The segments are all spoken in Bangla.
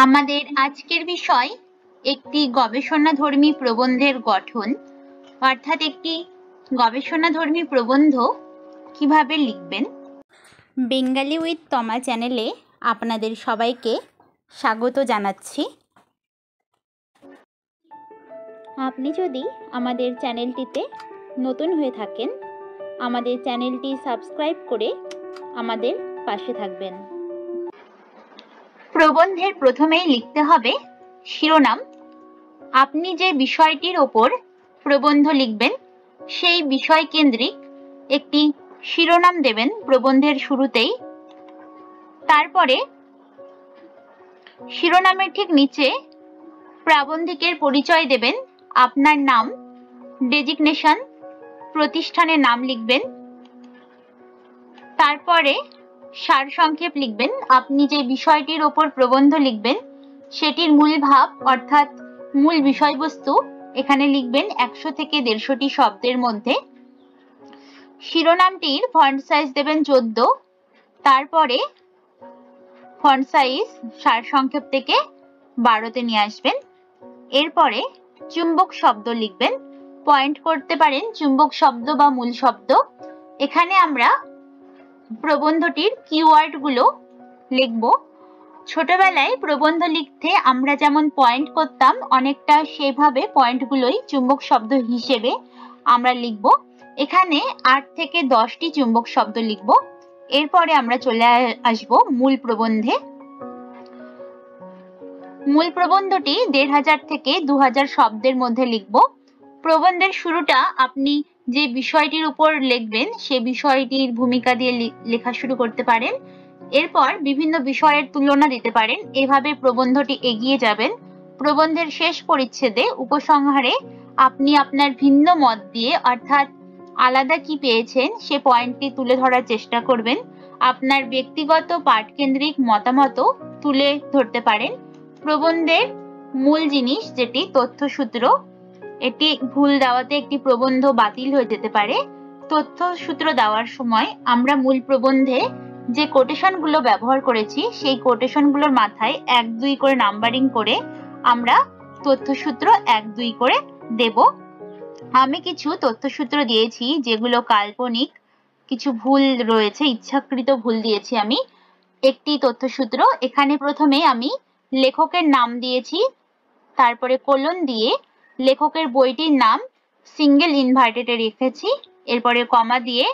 আমাদের আজকের বিষয় একটি গবেষণাধর্মী প্রবন্ধের গঠন, অর্থাৎ একটি গবেষণাধর্মী প্রবন্ধ কিভাবে লিখবেন। বেঙ্গালি উইথ তমা চ্যানেলে আপনাদের সবাইকে স্বাগত জানাচ্ছি। আপনি যদি আমাদের চ্যানেলটিতে নতুন হয়ে থাকেন, আমাদের চ্যানেলটি সাবস্ক্রাইব করে আমাদের পাশে থাকবেন। প্রবন্ধের প্রথমেই লিখতে হবে শিরোনাম। আপনি যে বিষয়টির ওপর প্রবন্ধ লিখবেন সেই বিষয় কেন্দ্রিক একটি শিরোনাম দেবেন প্রবন্ধের শুরুতেই। তারপরে শিরোনামের ঠিক নিচে প্রাবন্ধিকের পরিচয় দেবেন, আপনার নাম, ডেজিগনেশন, প্রতিষ্ঠানের নাম লিখবেন। তারপরে সারসংক্ষেপ লিখবেন। আপনি যে বিষয়টির ওপর প্রবন্ধ লিখবেন সেটির মূল ভাব অর্থাৎ মূল বিষয়বস্তু এখানে লিখবেন 100 থেকে 150টি শব্দের মধ্যে। শিরোনামটির ফন্ট সাইজ দেবেন 14। তারপরে ফন্ট সাইজ সারসংক্ষেপ থেকে 12তে নিয়ে আসবেন। এরপরে চুম্বক শব্দ লিখবেন। পয়েন্ট করতে পারেন চুম্বক শব্দ বা মূল শব্দ। এখানে আমরা প্রবন্ধটির কিওয়ার্ডগুলো লিখব। ছোটবেলায় প্রবন্ধ লিখতে আমরা যেমন পয়েন্ট করতাম, অনেকটা সেভাবে পয়েন্টগুলোই চুম্বক শব্দ হিসেবে আমরা লিখব। এখানে 8 থেকে 10টি চুম্বক শব্দ লিখব। এরপরে আমরা চলে আসব মূল প্রবন্ধে। মূল প্রবন্ধটি 1500 থেকে 2000 শব্দের মধ্যে লিখব। প্রবন্ধের শুরুটা আপনি যে বিষয়টির উপর লিখবেন সে বিষয়টির ভূমিকা দিয়ে লেখা শুরু করতে পারেন। এরপর বিভিন্ন বিষয়ের তুলনা দিতে পারেন। এভাবে প্রবন্ধটি এগিয়ে যাবেন। প্রবন্ধের শেষ পরিচ্ছেদে উপসংহারে আপনি আপনার ভিন্ন মত দিয়ে অর্থাৎ আলাদা কি পেয়েছেন সে পয়েন্টটি তুলে ধরার চেষ্টা করবেন। আপনার ব্যক্তিগত পাঠকেন্দ্রিক মতামত তুলে ধরতে পারেন। প্রবন্ধের মূল জিনিস যেটি তথ্যসূত্র, এটি ভুল দেওয়াতে একটি প্রবন্ধ বাতিল হয়ে যেতে পারে। তথ্যসূত্র দেওয়ার সময় আমরা মূল প্রবন্ধে যে কোটেশনগুলো ব্যবহার করেছি সেই কোটেশনগুলোর মাথায় 1-2 করে নাম্বারিং করে আমরা তথ্যসূত্র 1-2 করে দেব। আমি কিছু তথ্যসূত্র দিয়েছি যেগুলো কাল্পনিক, কিছু ভুল রয়েছে, ইচ্ছাকৃত ভুল দিয়েছি আমি। একটি তথ্যসূত্র এখানে প্রথমে আমি লেখকের নাম দিয়েছি, তারপরে কোলন দিয়ে লেখকের বইটির নাম সিঙ্গেল ইনভার্টেডে রেখেছি। এরপরে কমা দিয়ে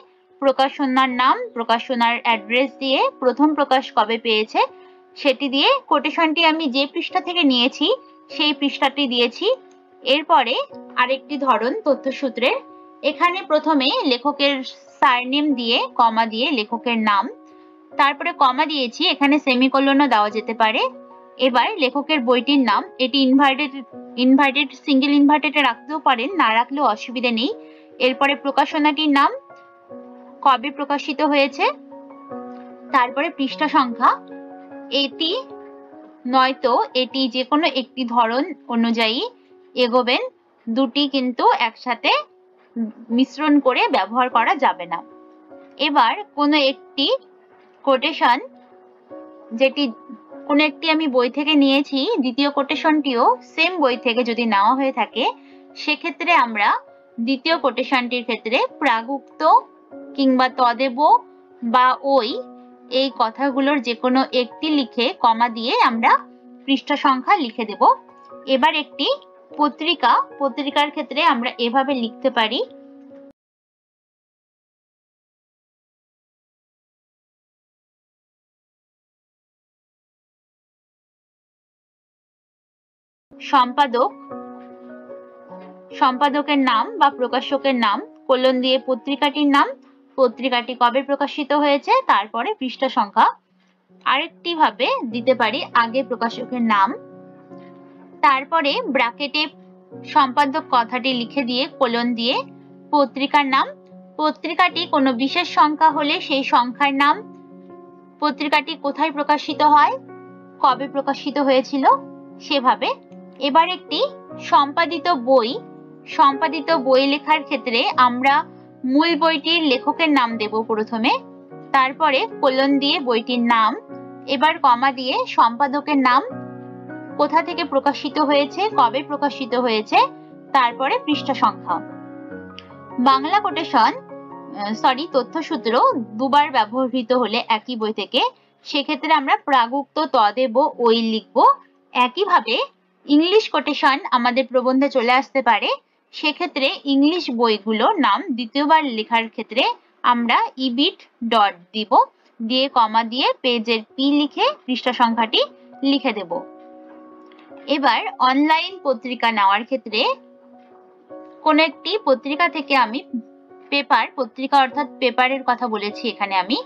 প্রকাশনার নাম, প্রকাশনার অ্যাড্রেস দিয়ে প্রথম প্রকাশ কবে পেয়েছে সেটি দিয়ে কোটেশনটি আমি যে পৃষ্ঠা থেকে নিয়েছি সেই পৃষ্ঠাটি দিয়েছি। এরপরে আরেকটি ধরন তথ্যসূত্রের, এখানে প্রথমে লেখকের সারনেম দিয়ে কমা দিয়ে লেখকের নাম, তারপরে কমা দিয়েছি, এখানে সেমিকোলনও দেওয়া যেতে পারে। এবার লেখকের বইটির নাম, এটি ইনভার্টেড সিঙ্গেল ইনভার্টেডে রাখতেও পারেন, না রাখলেও অসুবিধা নেই। এরপরে প্রকাশনাটির নাম, কবে প্রকাশিত হয়েছে, তারপরে পৃষ্ঠা সংখ্যা। এটি নয়তো এটি যে কোনো একটি ধরন অনুযায়ী এগোবেন, দুটি কিন্তু একসাথে মিশ্রণ করে ব্যবহার করা যাবে না। এবার কোনো একটি কোটেশন, যেটি কোনো একটি আমি বই থেকে নিয়েছি, দ্বিতীয় কোটেশনটিও সেম বই থেকে যদি নেওয়া হয়ে থাকে সেক্ষেত্রে আমরা দ্বিতীয় কোটেশনটির ক্ষেত্রে প্রাগুক্ত কিংবা তদেব বা ওই এই কথাগুলোর যে কোনো একটি লিখে কমা দিয়ে আমরা পৃষ্ঠা সংখ্যা লিখে দেব। এবার একটি পত্রিকার ক্ষেত্রে আমরা এভাবে লিখতে পারি, সম্পাদকের নাম বা প্রকাশকের নাম, কোলন দিয়ে পত্রিকাটির নাম, পত্রিকাটি কবে প্রকাশিত হয়েছে, তারপরে পৃষ্ঠা সংখ্যা। আরেকটি ভাবে দিতে পারি আগে প্রকাশকের নাম, তারপরে ব্র্যাকেটে সম্পাদক কথাটি লিখে দিয়ে কোলন দিয়ে পত্রিকার নাম, পত্রিকাটি কোনো বিশেষ সংখ্যা হলে সেই সংখ্যার নাম, পত্রিকাটি কোথায় প্রকাশিত হয়, কবে প্রকাশিত হয়েছিল সেভাবে। এবার একটি সম্পাদিত বই লেখার ক্ষেত্রে আমরা মূল বইটির লেখকের নাম দেব প্রথমে, তারপরে কোলন দিয়ে বইটির নাম, এবার কমা দিয়ে সম্পাদকের নাম, কোথা থেকে প্রকাশিত হয়েছে, কবে প্রকাশিত হয়েছে, তারপরে পৃষ্ঠা সংখ্যা। বাংলা কোটেশন তথ্যসূত্র দুবার ব্যবহৃত হলে একই বই থেকে সেক্ষেত্রে আমরা প্রাগুক্ত তদেব ওই লিখবো। একইভাবে ইংলিশ কোটেশন আমাদের প্রবন্ধে চলে আসতে পারে, সেক্ষেত্রে ইংলিশ বইগুলো নাম দ্বিতীয়বার লেখার ক্ষেত্রে আমরা ইবিট ডট দিব, দিয়ে কমা দিয়ে পেজের পি লিখে পৃষ্ঠা সংখ্যাটি লিখে দেব। এবার অনলাইন পত্রিকা নেওয়ার ক্ষেত্রে কোন একটি পত্রিকা থেকে আমি পত্রিকা অর্থাৎ পেপারের কথা বলেছি এখানে আমি,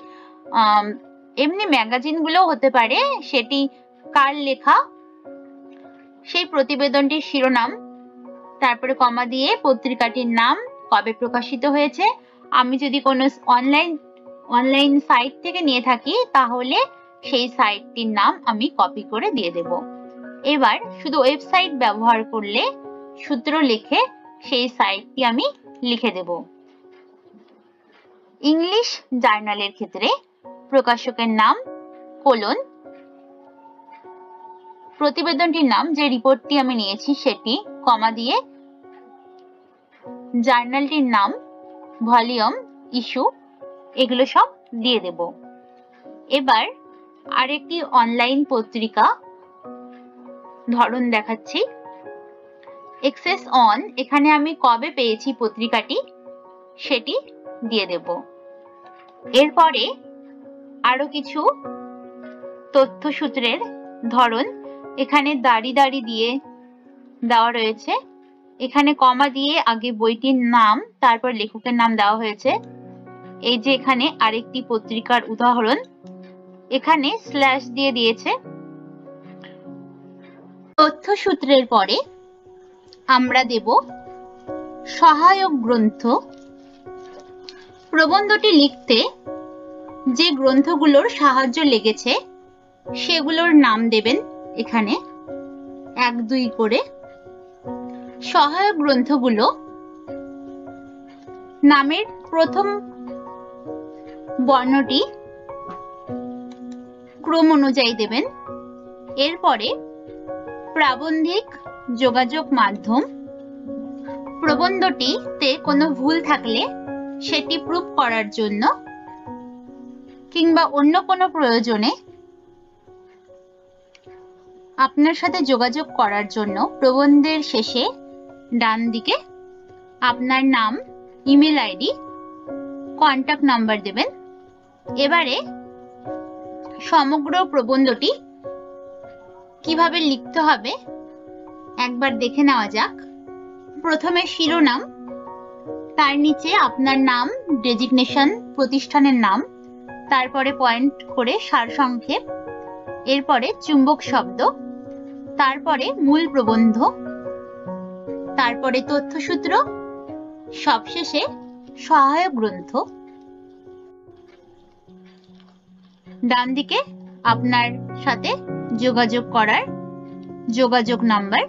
এমনি ম্যাগাজিন গুলো হতে পারে, সেটি কার লেখা সেই প্রতিবেদনটির শিরোনাম, তারপরে কমা দিয়ে পত্রিকাটির নাম, কবে প্রকাশিত হয়েছে। আমি যদি কোনো অনলাইন সাইট থেকে নিয়ে থাকি তাহলে সেই সাইটটির নাম আমি কপি করে দিয়ে দেব। এবার শুধু ওয়েবসাইট ব্যবহার করলে সূত্র লিখে সেই সাইটটি আমি লিখে দেব। ইংলিশ জার্নালের ক্ষেত্রে প্রকাশকের নাম কোলন, প্রতিবেদনটির নাম, যে রিপোর্টটি আমি নিয়েছি সেটি, কমা দিয়ে জার্নালটির নাম, ভলিউম, ইস্যু, এগুলো সব দিয়ে দেব। এবার আরেকটি অনলাইন পত্রিকা ধরন দেখাচ্ছি, এক্সেস অন, এখানে আমি কবে পেয়েছি পত্রিকাটি সেটি দিয়ে দেব। এরপরে আরো কিছু তথ্যসূত্রের ধরন, এখানে দাড়ি দিয়ে দেওয়া রয়েছে, এখানে কমা দিয়ে আগে বইটির নাম তারপর লেখকের নাম দেওয়া হয়েছে। এই যে এখানে আরেকটি পত্রিকার উদাহরণ, এখানে স্ল্যাশ দিয়ে দিয়েছে। তথ্যসূত্রের পরে আমরা দেব সহায়ক গ্রন্থ। প্রবন্ধটি লিখতে যে গ্রন্থগুলোর সাহায্য লেগেছে সেগুলোর নাম দেবেন এখানে 1-2 করে। সহায়ক গ্রন্থগুলো নামের প্রথম বর্ণটি ক্রম অনুযায়ী দেবেন। এরপরে প্রাবন্ধিক যোগাযোগ মাধ্যম, প্রবন্ধটিতে কোনো ভুল থাকলে সেটি প্রুফ করার জন্য কিংবা অন্য কোনো প্রয়োজনে আপনার সাথে যোগাযোগ করার জন্য প্রবন্ধের শেষে ডান দিকে আপনার নাম, ইমেল আইডি, কন্টাক্ট নাম্বার দেবেন। এবারে সমগ্র প্রবন্ধটি কিভাবে লিখতে হবে একবার দেখে নেওয়া যাক। প্রথমে শিরোনাম, তার নিচে আপনার নাম, ডেজিগনেশন, প্রতিষ্ঠানের নাম, তারপরে পয়েন্ট করে সারসংক্ষেপ, এরপরে চুম্বক শব্দ, তারপরে মূল প্রবন্ধ, তারপরে তথ্যসূত্র, সবশেষে সহায়ক গ্রন্থ। ডান দিকে আপনার সাথে যোগাযোগ করার যোগাযোগ নাম্বার।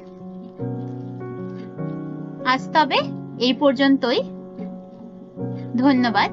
আজ তবে এই পর্যন্তই, ধন্যবাদ।